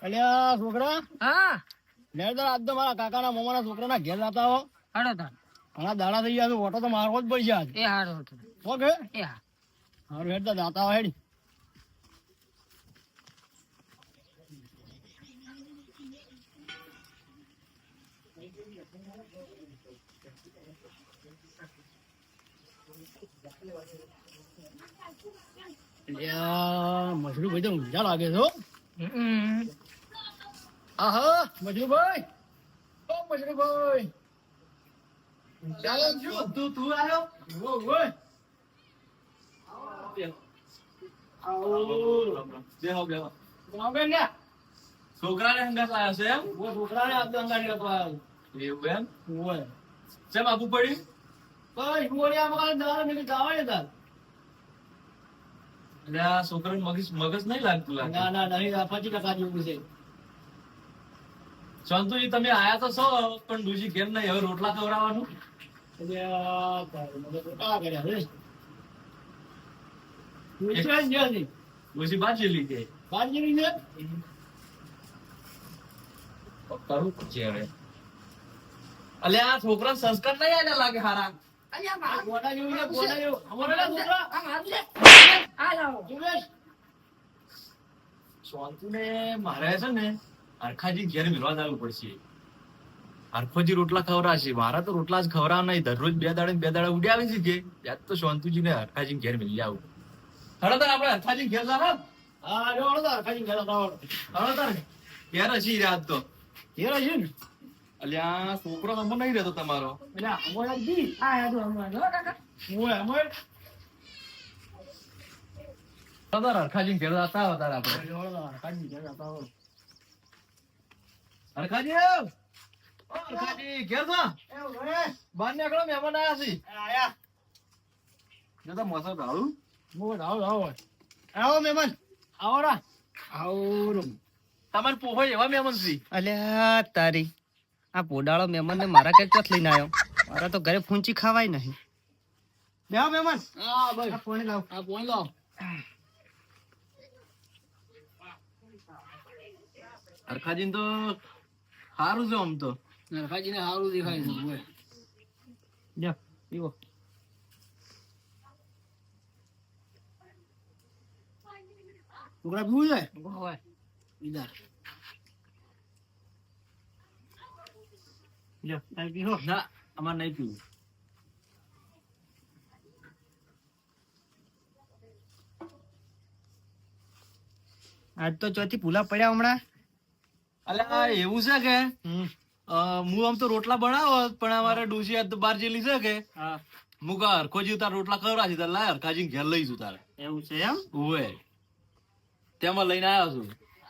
અલ્યા છોકરા હા લેદર આજ તો મારા કાકાના મામાના છોકરાના ઘેર જતા હો. હાડો તાર ઘણા દાડા થઈ ગયા તો ઓટો તો મારવો જ પડશે આજ. એ હાડો હતો ઓકે એ હા હારું હેડ તો જાતા હો હેડ. અલ્યા મજરૂભાઈ તો ઊંઝા લાગે છે હો. આહા મજરૂભાઈ ઓ મજરૂભાઈ ચાલો તું આવ્યો ઓય છોકરાને હંગાત લાયા છે એમ? છોકરાને આજ અંગાડી અપાયો એવું એમ? ઓય ચમ આપવું પડ્યું? બસ ગોળિયા મકાન દાડા નીકળી જવાય તાર. એટલે આ છોકરાને મગજ નહીં લાગતું લાગે. ના ના નહીં 25% જેવું છે. સંતુજી તમે આયા તો છો પણ ડૂસી કેમ નહીં? હવે રોટલા ખવડાવવાનું? અલ્યા તારે મને તો કા કર્યા રે. વિશ્વાસ નથી. ડૂસી બાજી લીધી. બાજરી ને કરવું પડશે હવે. અલ્યા આ છોકરા સંસ્કાર નહીં આલ્યા લાગે હારા. ગોડા જેવું છે ગોડા જેવું. અમારે ના છોકરા આ લાવો સુરેશ શાંતુને મારે છે ને હરખાજી ઘેર મિલવા જવું પડશે. હરખોજી રોટલા ખવડાવશે. મારા તો રોટલા જ ખવડાવ નહીં. દરરોજ બે દાડે ઉડી આવે છે કે યાદ તો શાંતુજી ને હરખાજી ઘેર મિલી આવું. હળો તાર આપણે હરખાજી ઘેર જા. હા જો હળો તાર ખાઈ ગયા તાવ હળો તાર ઘેર હશી રાત તો. ઘેર છે ને અલ્યા છોકરો નંબર નહીં રહેતો તમારો. એટલે અમારે દી આ યાદો હમણાં જો કાકા ઓય અમારે હળો તાર હરખાજી ઘેર જતા હો તાર આપણે. હળો તાર ખાઈ ગયા તાવ હરખાજી ઓ હરખાજી ઘેર જા. એ ઓય બહાર નીકળો મહેમાન આયા છે. આયા જો તો મસા ભાડું. મોડ આવો આવો આવો મહેમાન આવો રા આવો રૂમ તમારે પોહો એવા મહેમાન છે. અલ્યા તારી આ પોડાળો મહેમાન ને મારા ઘેર ચોથ લઈને આવ્યો. મારા તો ઘરે ફૂંચી ખાવાય નહીં. બેહો મહેમાન. હા ભાઈ આ પાણી લાવ. આ ફોન લાવ હરખાજી તો સારું છે આમ તો. નરખાજી ને સારું દેખાય છે ઓય લ્યો પીવો. છોકરા પીવું છે હોય બીજા લ્યો તારી પીવો. ના અમારે નહીં પીવું. આજ તો ચોથી ભૂલા પડ્યા હમણાં. અલ્યા એવું છે કે હમ હું આમ તો રોટલા બનાવો પણ અમારે ડોસી આજ તો બાર જેલી છે કે હા હું કા હરખોજી તાર રોટલા ખવડાવશે તાર લાય હરખાજી ઘેર લઈશું તારે. એવું છે એમ. ઓય તેમાં લઈને આવ્યો છું.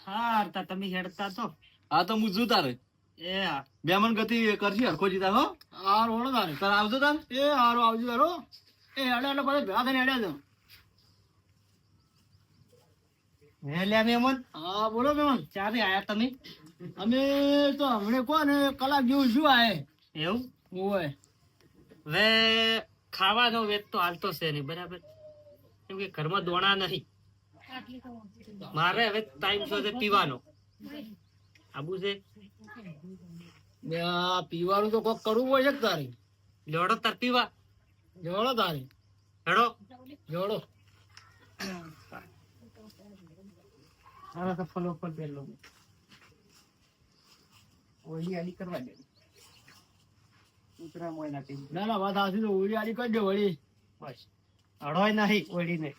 હા તા તમે હેડતા તો. હા તો હું છું તારે એ હા બેમન ગતિ કરશી હરખોજી તાર હો. હારું હળો તારે તાર આવજો તાર. એ હારું આવજો તારો એ હેડે એટલે બધા ભેગા થઈને હેડ્યા છે હે લ્યા મહેમાન હા બોલો મહેમાન ચારે આયા તમે. અમે તો હમણે કોને કલાક જેવું શું આયે એવું ઓય હવે ખાવાનો વેત તો હાલતો છે નહીં બરાબર. કેમ કે ઘરમાં દોણા નહીં. મારે હવે ટાઈમ છે પીવાનો. આબુ છે ને આ પીવાનું તો કોક કરવું પડશે કે તારે લોડો તાર પીવા. જોડો તારે હેડો જોડો મારા તો ફોલો પર પેલો ઓલી આલી કરવા દે. ઉતરા મોય નાખી ના ના વાત આસી તો ઉડી આડી કરી દે વળી બસ અડોય નહીં ઓલી ને.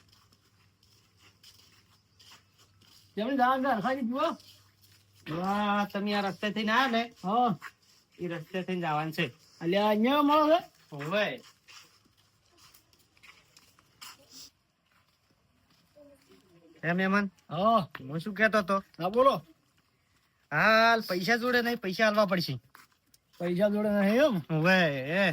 તેમને દાન દાન ખાઈ પીવો વાહ તમે આ રસ્તે થઈને આયા ને હા એ રસ્તે થઈને જવાનું છે. અલ્યા અહીંયા મળો છે હોવે હે મહેમાન હા હું શું કહેતો હતો હા બોલો હાલ પૈસા જોડે નહીં પૈસા આલવા પડશે. પૈસા જોડે નહીં એમ હોવે એ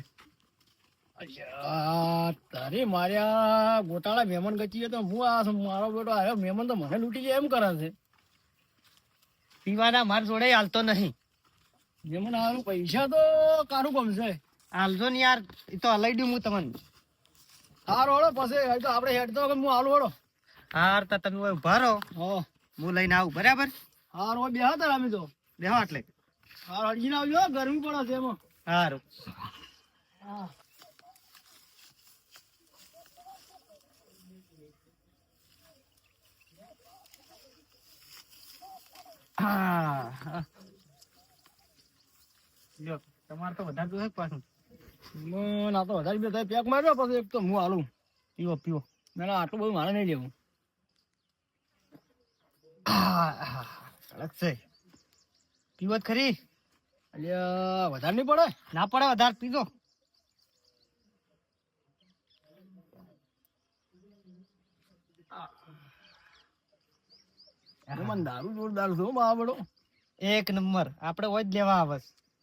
અલ્યા તારે માર્યા ગોટાળા મહેમાન ગચીએ તો હું આ મારો બેટો આવ્યો મહેમાન તો મને લૂંટી જાય એમ કરે છે પીવાના માર જોડે હાલતો નહીં. મહેમાન હારું પૈસા તો કારું ગમશે હાલજો ને યાર એ તો હલાઈ દઉં હું તમને. હારો હળો પછી હજી તો આપણે હેડ તો હું હાલું હળો હાર તા તમે ઉભા રહો હા હું લઈને આવું બરાબર. હાર હોય બેહા તાર અમે તો બેહો એટલે હાર હળગીને આવજો હો, ગરમી પડે છે એમાં. સારું હા હા લ્યો તમારે તો વધારે જોશે પાછું ના તો વધારે બે થાય પેક માર્યો પછી એક તો હું હાલું. પીવો પીવો મેં આટલું બધું મારે નહીં લેવું. અલગ છે પીવો જ ખરી અલ્યા વધારે નહીં પડે. ના પડે વધારે પીજો મને દારૂ જોરદાર છે હો બાબા બડો. એક નંબર આપણે હોય જ લેવા આવે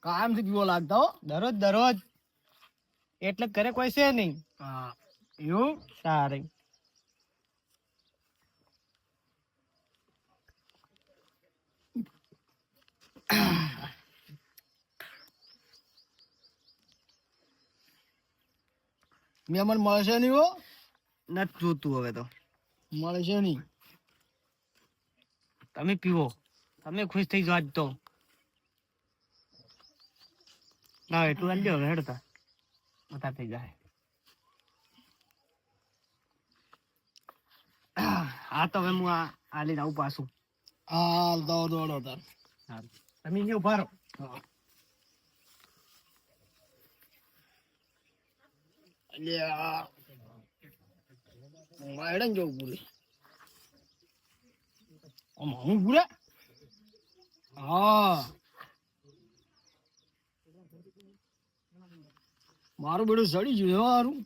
કાયમ થી પીવો લાગતા હો. દરરોજ દરરોજ એટલે ઘરે કોઈ છે નહીં હા એવું સારી મહેમાન મળશે નહીં હો. નથી જોતું હવે તો મળશે નહીં. તમે પીવો તમે ખુશ થઈ જાઓ આજ તો ના એટલું આલજો હવે હેડતા વધારે થઈ જાય હા તો હવે હું આ લઈને આવું પાછું હા દોડો તાર. સારું તમે ને ઉભા રહો અલ્યા માયડે ને જવું પૂરે હું પૂરે. હા મારું બેડું સડી ગયું મારું.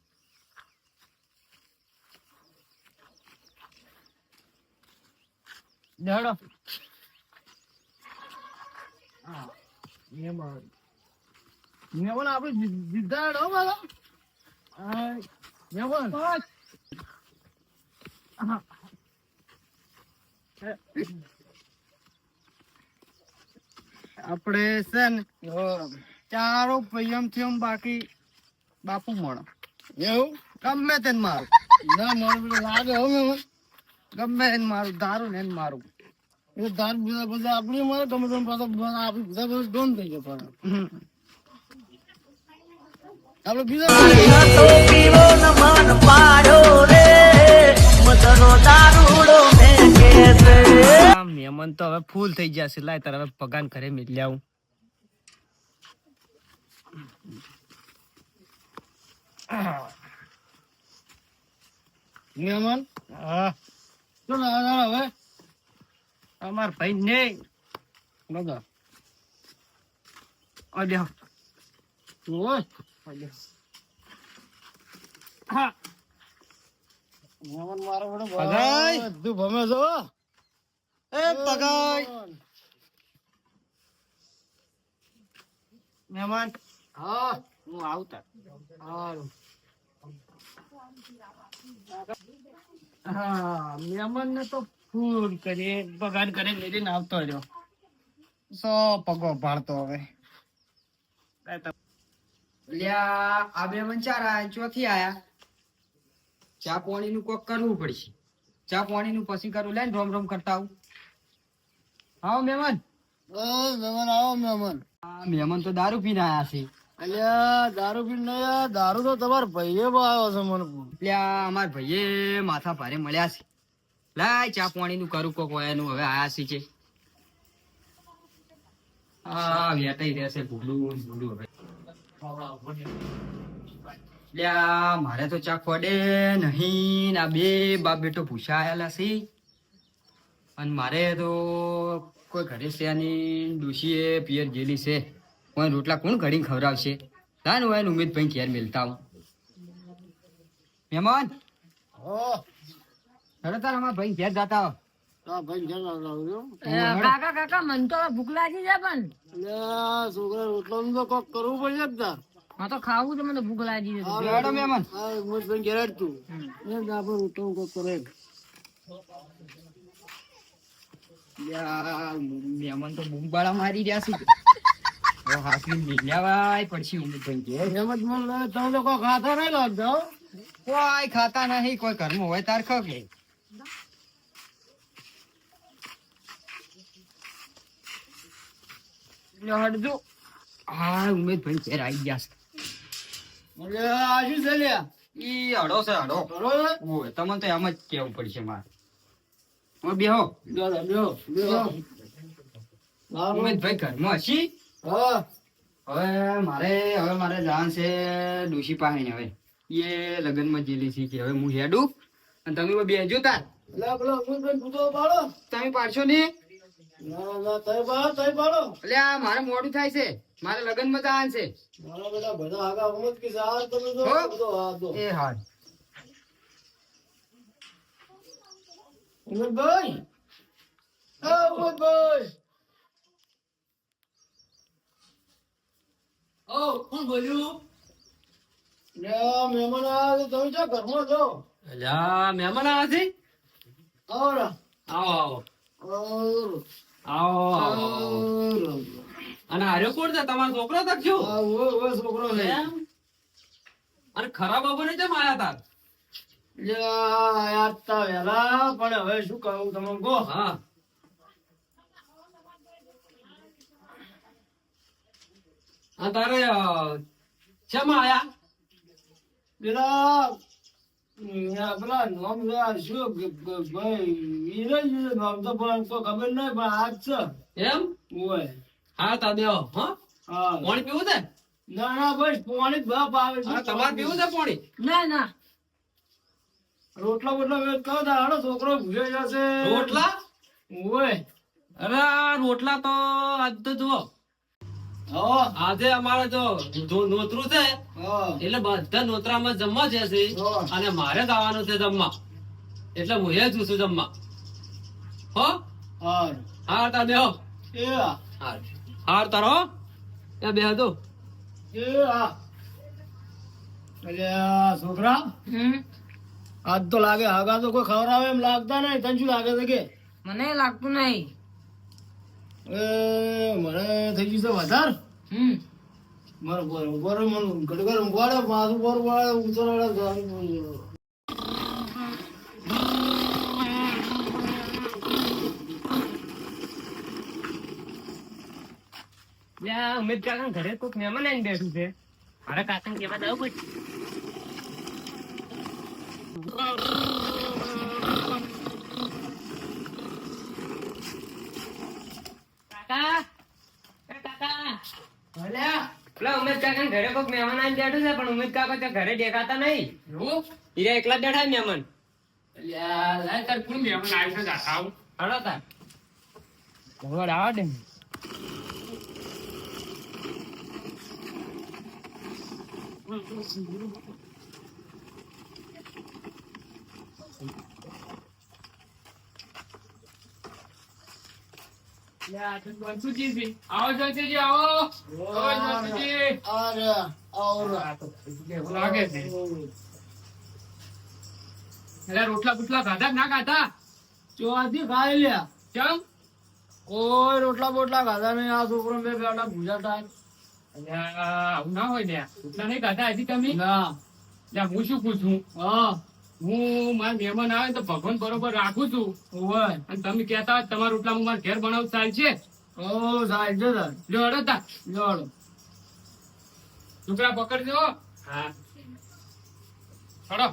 હેડો મહેમાન આપણે જીદ્દા હેડો મારા. મહેમાન આપણે છે ને ચારો પૈયમ થી બાકી બાપુ મળો એવું ગમે તેને મારું ના મારું બેડું લાગે હો મહેમાન. ગમે એને મારું દારૂ ને એને મારું એ ધાર બીજા બધા આપણી મારે ગમે તેમ પાછા આપણી બધા બધા ડોન થઈ ગયા પાછા. આપણે બીજા મહેમાન તો હવે ફૂલ થઈ જશે લાય તારે હવે પગાન ઘરે મેલી આવું મહેમાન હા શું ના હવે અમાર ભાઈ ને બધા અલ્યા ઓય હા મહેમાન મારો બેડો પગાઈ. બધું ભમે છો. એ પગાઈ મહેમાન હા હું આવતા હારું. હા મહેમાન ને તો ફૂલ કરી પગાર કરી લઈને આવતો રહ્યો સો પગો ભાળતો હવે આ બે વંચારા ચોથી આયા ચા પાણી નું કોક કરવું પડશે. ચા પાણી નું પછી કરું લે રોમ રોમ કરતા આવું. હા મહેમાન મહેમાન આવો મહેમાન. મહેમાન તો દારૂ પીને આયા છે. અલ્યા દારૂ પીને નહીં આયા. દારૂ તો તમારા ભાઈએ આવ્યો છે મને. એટલે આ અમાર ભાઈએ માથા ભારે મળ્યા છે. લાય ચા પાણી નું કરું કોક એનું હવે આયા છે. હા વેટાઈ રહેશે ભૂલું ભૂલું હવે. લ્યા મારે તો ચા ખોડે નહીં. આ બે બાપ બેટો ભૂસા આયેલા છે અને મારે તો કોઈ ઘરે છે ની ડોશીએ પિયર ગયેલી છે. કોઈ રોટલા કોણ ઘડીને ખવડાવશે? ના ને હોય ઉમેદભાઈ ઘેર મેલતા હું. મહેમાન હેડો તાર અમારા ભાઈ ઘેર જતા આવો. ભાઈ ઘેર લાવજો. કાકા કાકા મને તો ભૂખ લાગી છે પણ અલ્યા છોકરા રોટલાનું તો કોક કરવું પડશે જ તાર. હા તો ખાવું તો મને ભૂખ લાગી છે. હેડો મહેમાન. હા ઉમેશભાઈ ઘેર જ તું. આપણે રોટલાનું કોક કરે. લ્યા, મહેમાન તો બૂમબાળા મારી રહ્યા છે. હવે હાથવી મેલ્યાવાય પડશે ઉમેદભાઈ ઘેર. એમ જ મને લાગે તમે તો કોક હાથા નહીં લાગતા હો. કોઈ ખાતા નહીં. કોઈ ઘરમાં હોય તાર ખકે. હટજો. હા ઉમેદભાઈ ઘેર આવી ગયા છે. અલ્યા, આ શું છે લ્યા? ઈ હડો છે હડો. બરોબર? ઓય તમને તો એમ જ કેવું પડશે મારે. હવે બેહો. બેહો, બેહો. ઉમેદભાઈ ઘરમાં હશી? હા. હવે મારે જવાનું છે ડોશી પાસે ને હવે એ લગ્નમાં જેલી છે કે હવે હું હેડું અને તમે બેજો તાર. અલ્યા, પેલો અમૃતભાઈ પૂછો પાડો. તમે પાડશો ને? ના, ના, તય પાડો. એટલે આ મારે મોડું થાય છે, મારે લગ્નમાં જવાનું છે. મારા બધા આગા ઉમદ કે આ તમે જો હો? બધો આ દો. એ હા ઉમદભાઈ. હા, ઉમદભાઈ. કોણ બોલ્યું? લ્યા, મહેમાન આવ્યા છે, તમે ક્યાં ઘરમાં છો? અલ્યા મહેમાન આવ્યા છે? આવો રા. આવો આવો. આવો આવો. અને હાર્યો કોણ છે? તમારો છોકરો તક છો? આ ઓય છોકરો છે. અને ખરાબ બાબુ ને કેમ આયા તા? લ્યા, યાદ તા વહેલા, પણ હવે શું કહું તમે કહો. હા તારે શેમ આયા? પેલા નામ યાર શું ભાઈ ઈ નામ તો પણ કોઈ ખબર નહીં, પણ આજ છે. એમ? ઓય. હા તા દેવો. હા હા. પાણી પીવું છે? ના ના બસ પાણી જ બાપ આવે છે. હા તમારે પીવું છે પાણી? ના ના રોટલા બોટલા વેચ કહો હાડો છોકરો ભૂલે જશે. રોટલા? ઓય. અરે આ રોટલા તો આજ તો જુઓ હા. આજે અમારે જો નોતરું છે હા. એટલે બધા નોતરામાં જમવા જશે હા. અને મારે જવાનું છે જમવા, એટલે હું એ છું જમવા. હો હા. હાર તાર બેહો. એ હા. હાર તારો હો. એ બેહ તો. એ હા. અલ્યા છોકરા, આજ તો લાગે હાગા તો કોઈ ખવડાવે એમ લાગતા નહીં. તને શું લાગે છે કે? મને લાગતું નહીં. મને થઈ ગયું છે વધારે. બરોબર મને ઘડીવાર ઊંઘવાડે, માથું પર વાળે ઉતરવાડે. ઉમેદ કાકા ઘરે કોઈક મહેમાન આવીને બેઠું છે. મારા કાકા કેવા દઉં પછી કાકા એ કાકા પેલા ઉમેદ કાકા ઘરે કોઈક મહેમાન આવીને બેઠું છે, પણ ઉમેદ કાકા તો ઘરે દેખાતા નહીં. હીરા એકલા જ બેઠા મહેમાન. હળો તાર ખબર આવા દે. આવો જોઈતી આવો. લાગે છે રોટલા બુટલા ખાધા ના ખાધા? ચોથી ખાઈ લ્યા. ચમ કોઈ રોટલા બોટલા ખાધા નહીં. આ છોકરો બે બેટા ભૂજા થાય. આવું ના હોય ને, રોટલા નહીં ખાધા હજી તમે? ના. લ્યા, હું શું પૂછું? હા. હું મારા મહેમાન આવે તો ભગવાન બરોબર રાખું છું, ઓય. અને તમે કહેતા હોય તમારા રોટલા હું મારા ઘેર બનાવું ચાલશે? ઓ સાહેબ છે સર. લ્યો હળો તા જોડો. છોકરા પકડજો. હા હળો.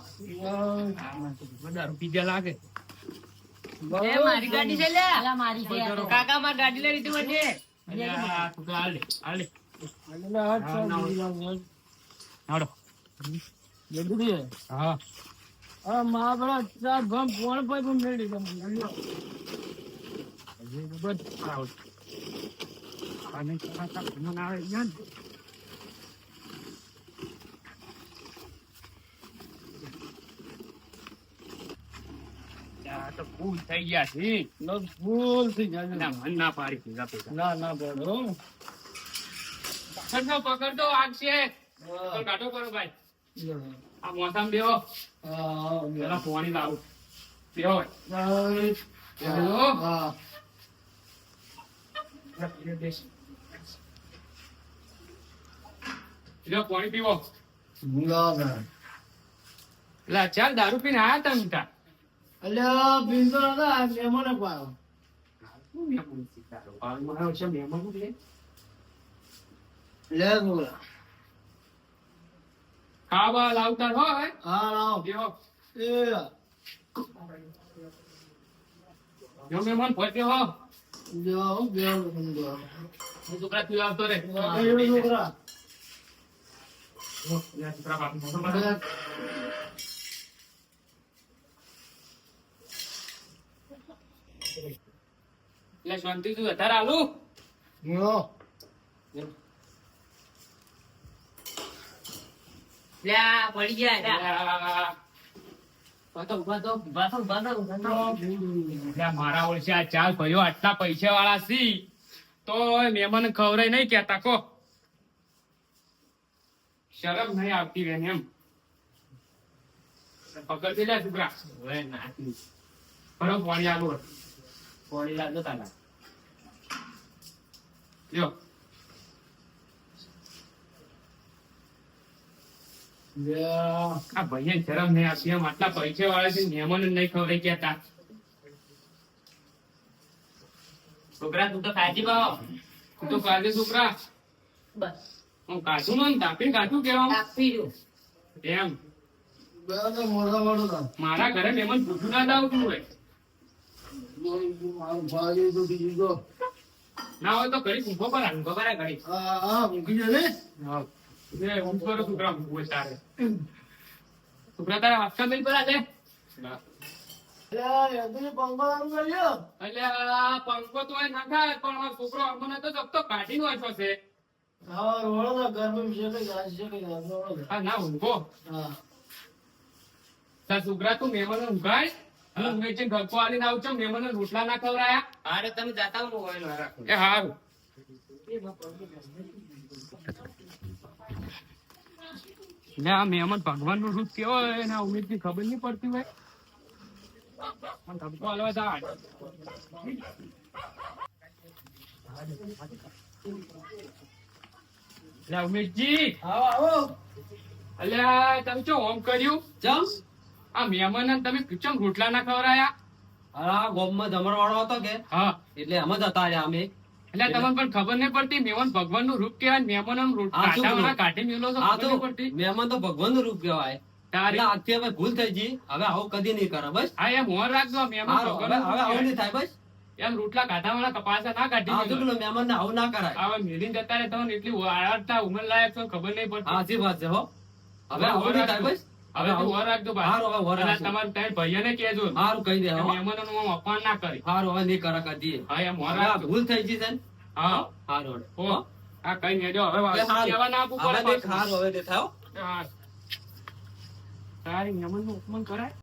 દારૂ પીધા લાગે. એ મારી ગાડી છે લે. અલા, મારી છે આ તો. કાકા મારી ગાડી લઈ લીધી વચ્ચે. અલ્યા, છોકરા હાલ દે, હાલ દે. હળો. હા હા મા બડા ચાર ભમ ફોન પર પણ મેળી ગમ. તો ફૂલ થઈ ગયા છે. ફૂલ થઈ જાય. ના, મન ના પાડી દીધા પૈસા. ના ના પડો. પકડતો આગશે. તો કાઢો કરો ભાઈ. આ મોસમ બેહો. પેલા પાણી લાવું. બેહો. બેહો. હા. લ્યો, પાણી પીવો. બરાબર. એટલે ચાલ દારૂ પીને આયા તા મીઠા. અલ્યા પીંતો નતા મહેમાને પાડો. લે છોકરા ખાવા લાવતા હોય હા લાવો બેહો. એ જો મહેમાન પહોંચ્યો હો જાઓ બેહો સમજો હું છોકરા તું આવતો રે એ છોકરા છોકરા બાપ મોટો પડે. એટલે શાંતિ તું વધારે આલું યો લ્યા, પડી ગયા લ્યા. એટલે મારા ઓળશે આ ચાર ભાઈઓ આટલા પૈસા વાળા સી તો મહેમાન ખવરાય નહીં કેતા કો શરમ નહીં આવતી રહે એમ પકડતી લે છોકરા બરો પાણી આલો પોણી લાગતો તારા. લ્યો આ ભાઈને શરમ નહીં આવતી એમ આટલા પૈસા વાળા છે મહેમાન નહીં ખવરાય કેતા છોકરા તું તો કાજી ભાવ. તું તો કાજે છોકરા બસ હું કાઢું ને તાપીને કાઢું કેવા આપી દો. એમ બેહો તો મોઢા મોઢું કામ મારા ઘરે મહેમાન ભૂખું ના દાવ તું હોય મારું ભાઈ તો બીજું તો ના હોય તો ઘડી ઊંઘો પર ઊંઘો પર ઘડી હા મૂકી દે ને એ ઊંઘ કરો છોકરા ઊંઘ હોય તારે છોકરા તારા વાસકા નહીં પર આજે એટલે પંપાનું કર્યો એટલે આ પંખો તો ના થાય પણ આ છોકરો અમને તો જપતો કાઢી વાંચો છે હા રોડો તો ગરમી છે કે ગાજ છે કે રોડો આ ના ઊંઘો હા તાર છોકરા તું મહેમાન ઊંઘાય હું ઊંઘે છે ગપ્પો આલીને આવું છું મહેમાન રોટલા ના ખવરાયા અરે તમે જાતા હું મોબાઈલ માં રાખો. એ હારું એટલે આ મહેમાન ભગવાન નું રૂપ કેવો હોય એના ઉમેદ ની ખબર નહીં પડતી હોય પણ ધબકો હાલવા જા એટલે ઉમેશજી આવો આવો અલ્યા તમે શું હોમ કર્યું ચમ આ મહેમાન તમે ચમ રોટલા ના ખવરાયા આ ગોમમાં જમણવાળો હતો કે હા એટલે એમ જ હતા રહ્યા અમે એટલે તમને પણ ખબર નહીં પડતી મહેમાન ભગવાન નું રૂપ કહેવાય મહેમાન આ શું કાઢા બોલો? કાઢી મેલો છો આ ખબર તો નહીં પડતી મહેમાન તો ભગવાન નું રૂપ કહેવાય તારી એટલે આજથી હવે ભૂલ થઈ ગઈ હવે આવું કદી નહીં કરે બસ હા એમ મોર રાખજો મહેમાન હારું, હવે ભગવાન હવે આવું નહીં થાય બસ એમ રોટલા કાઢા વાળા કપાસા ના કાઢી આ તો મેલો. પેલો મહેમાન ને આવું ના કરાય આવા મેલીને જતા રહે તમને એટલી વાળતા ઉંમર લાયક છો ખબર નહીં પડતી સાચી વાત છે હો હવે આવું નહીં થાય બસ હવે તું વર રાખજો બા. હારું, હવે વર અને રાખજો. તમારા ત્રણ ભાઈઓને કહેજો સારું કહી દે કે હો. મહેમાનોનું આમ અપમાન ના કરી સારું હવે નહીં કરે કદી હા એમ વર હવે આ રાખજો ભૂલ થઈ ગઈ છે ને હા સારું હો આ કઈ નેજો હવે એ હારું. કહેવા ના આપવું હવે પડે દેખ, સારું હવે દેખાવ હા. તારી મહેમાનનું અપમાન કરાય